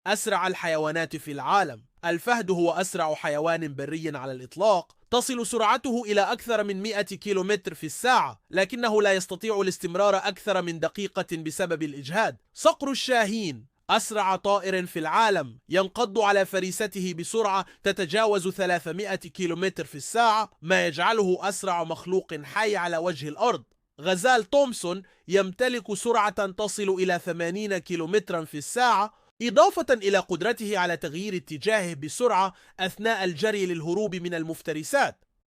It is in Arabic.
أسرع الحيوانات في العالم. الفهد هو أسرع حيوان بري على الإطلاق، تصل سرعته إلى أكثر من 100 كيلومتر في الساعة، لكنه لا يستطيع الاستمرار أكثر من دقيقة بسبب الإجهاد. صقر الشاهين أسرع طائر في العالم، ينقض على فريسته بسرعة تتجاوز 300 كيلومتر في الساعة، ما يجعله أسرع مخلوق حي على وجه الأرض. غزال تومسون يمتلك سرعة تصل إلى 80 كيلومترا في الساعة، إضافة إلى قدرته على تغيير اتجاهه بسرعة أثناء الجري للهروب من المفترسات.